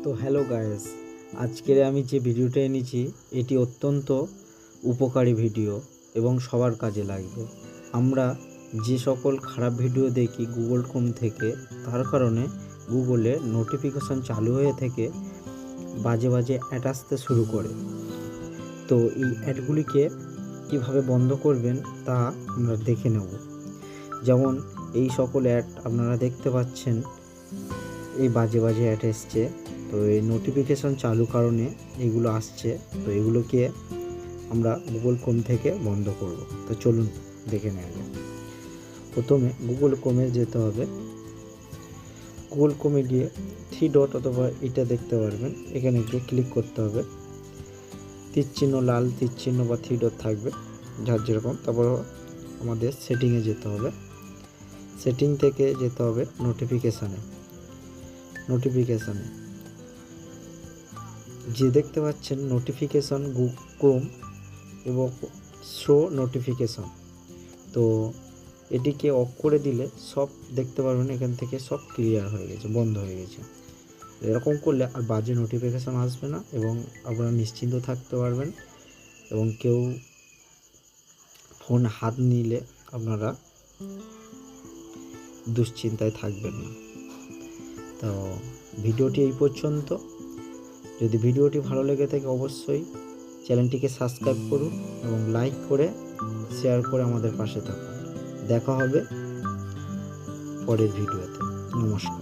তো hello guys, আজকের আমি যে ভিডিওটা এনেছি এটি অত্যন্ত উপকারী ভিডিও এবং সবার কাজে লাগবে। আমরা যে সকল খারাপ ভিডিও দেখি গুগল ক্রোম থেকে, তার কারণে গুগলে নোটিফিকেশন চালু হয়ে থেকে বাজে বাজে অ্যাড আসতে শুরু করে। তো এই অ্যাডগুলিকে কীভাবে বন্ধ করবেন তা আমরা দেখে নেব। যেমন এই সকল অ্যাড আপনারা দেখতে পাচ্ছেন, এই বাজে বাজে অ্যাড এসছে। তো এই নোটিফিকেশান চালু কারণে এগুলো আসছে। তো এগুলোকে আমরা গুগল ক্রোম থেকে বন্ধ করব। তো চলুন দেখে নেওয়া যাক। প্রথমে গুগল ক্রোমে যেতে হবে। গুগল ক্রোমে গিয়ে 3 ডট অথবা এটা দেখতে পারবেন, এখানে গিয়ে ক্লিক করতে হবে। তীরচিহ্ন, লাল তীরচিহ্ন বা 3 ডট থাকবে যার যেরকম। তারপর আমাদের সেটিংয়ে যেতে হবে। সেটিং থেকে যেতে হবে নোটিফিকেশানে যে দেখতে পাচ্ছেন নোটিফিকেশান ক্রোম এবং শো নোটিফিকেশান। তো এটিকে অফ করে দিলে সব দেখতে পারবেন, এখান থেকে সব ক্লিয়ার হয়ে গেছে, বন্ধ হয়ে গেছে। এরকম করলে আর বাজে নোটিফিকেশান আসবে না এবং আপনারা নিশ্চিন্ত থাকতে পারবেন এবং কেউ ফোন হাত নিলে আপনারা দুশ্চিন্তায় থাকবেন না। তো ভিডিওটি এই পর্যন্ত। যদি ভিডিওটি ভালো লেগে থাকে অবশ্যই চ্যানেলটিকে সাবস্ক্রাইব করুন এবং লাইক করে শেয়ার করে আমাদের পাশে থাকুন। দেখা হবে পরের ভিডিওতে। নমস্কার।